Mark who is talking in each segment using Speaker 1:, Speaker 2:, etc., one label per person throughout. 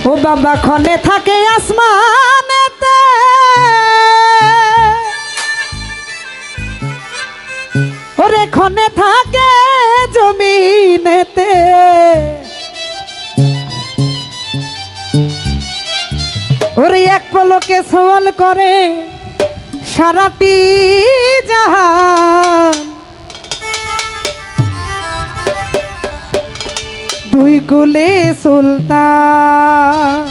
Speaker 1: ও বাবা ক্ষণে থাকে আসমানেতে, ওরে ক্ষণে থাকে জমিনেতে, ওরে এক পলকে সওয়াল করে সারাটি জাহান। দুই কুলে সুলতান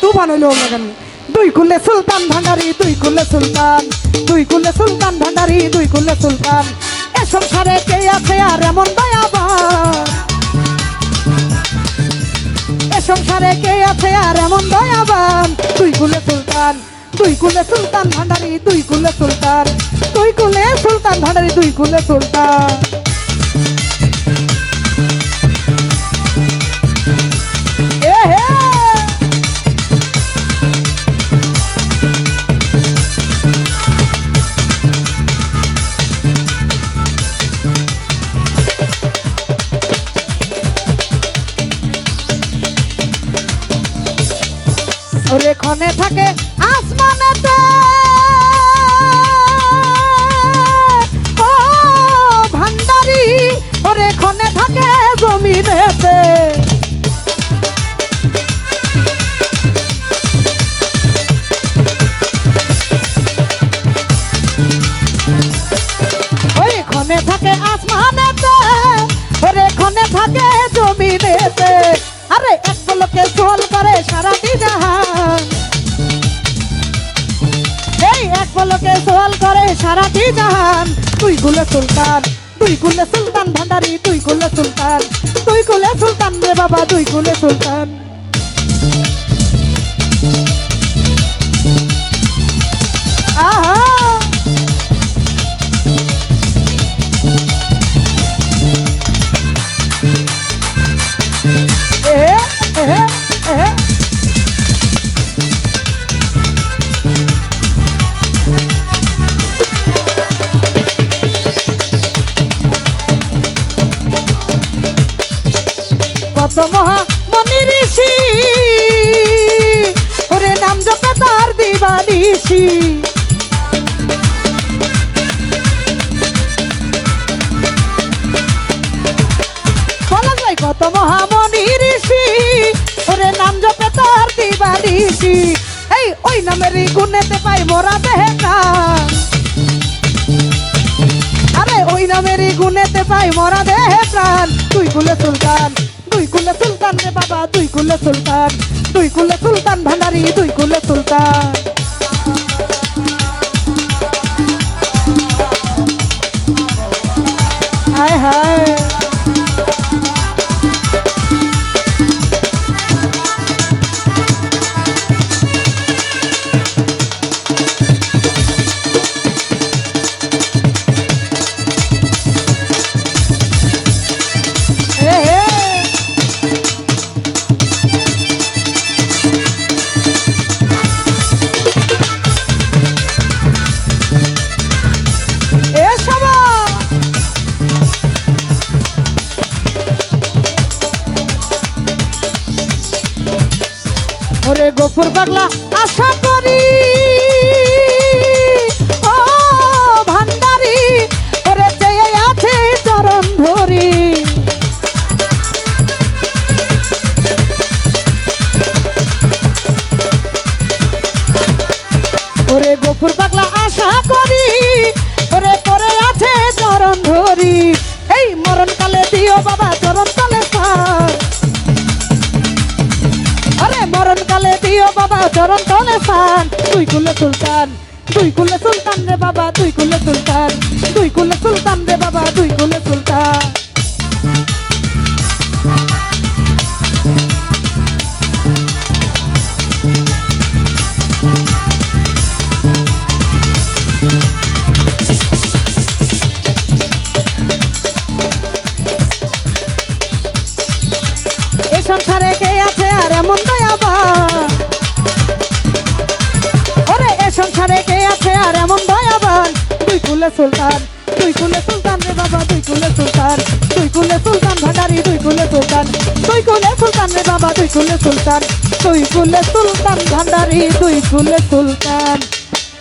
Speaker 1: তুফান হইল গান। দুই কুলে সুলতান ভান্ডারি, দুই কুলে সুলতান, দুই কুলে সুলতান ভান্ডারি, দুই কুলে সুলতান। এ সংসারে কে আছে আর এমন দয়াবান, এ সংসারে কে আছে আর এমন দয়াবান। দুই কুলে সুলতান, দুই কুলে সুলতান ভান্ডারি, দুই কুলে সুলতান, দুই কুলে সুলতান ভান্ডারি, দুই কুলে সুলতান। ওরে ক্ষণে থাকে আসমানেতে, ও ভান্ডারি, ওরে ক্ষণে থাকে জমিনেতে। ওই ক্ষণে থাকে আসমানেতে, ওরে ক্ষণে থাকে জমিনেতে। আরে এক পলকে সোল করে সারাটি জাহান, এই এক পলকে সোল করে সারাটি জাহান। দুই কুলে সুলতান, দুই কুলে সুলতান ভান্ডারি, দুই কুলে সুলতান, দুই কুলে সুলতান রে বাবা, দুই কুলে সুলতান। আহা কত মহা মনি ঋষি, ওরে নাম জপে তার দিবানিশি। বলা যায় কত মহামনি ঋষি, ওরে নাম জপে তার দিবানিশি। এই ওই নামেরই গুণেতে পাই মোরা দেহে প্রাণ, আরে ওই নামেরই গুণেতে পাই মোরা দেহে প্রাণ। দুই কুলে সুলতান, দুই কুলে সুলতান রে বাবা, দুই কুলে সুলতান, দুই কুলে সুলতান ভান্ডারি, দুই কুলে সুলতান। হায় হায় ওরে গফুর পাগলা আশা করি, ও ভান্ডারি, ওরে চেয়ে আছে চরণ ধরি। ওরে গফুর পাগলা আশা করি, ওরে পরে আছে চরণ ধরি। এই মরণ কালে দিও বাবা চরণ তলে স্থান, আরে মরণ কালে দিও বাবা চরণ তলে স্থান। দুই কুলে সুলতান, দুই কুলে সুলতান রে বাবা, দুই কুলে সুলতান, দুই কুলে সুলতান রে বাবা, দুই কুলে সুলতান। এ সংসারে কে আছে আর এমন দয়াবান, ওরে এ সংসারে কে আছে আর এমন দয়াবান। দুই কুলে সুলতান, দুই কুলে সুলতান রে বাবা, দুই কুলে সুলতান, দুই কুলে সুলতান ভান্ডারি, দুই কুলে সুলতান। দুই কুলে সুলতান, দুই কুলে সুলতান ভান্ডারি, দুই কুলে সুলতান।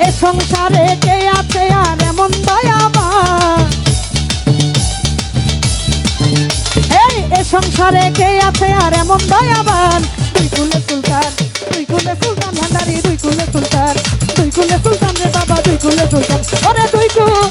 Speaker 1: এ সংসারে কে আছে আর এমন দয়াবান, এই এ সংসারে কে আছে আর এমন দয়াবান, দুই কুলে সুলতান, দুই কুলে সুলতান ভান্ডারি, দুই কুলে সুলতান, দুই কুলে সুলতান রে বাবা, দুই কুলে সুলতান, ওরে দুই কুলে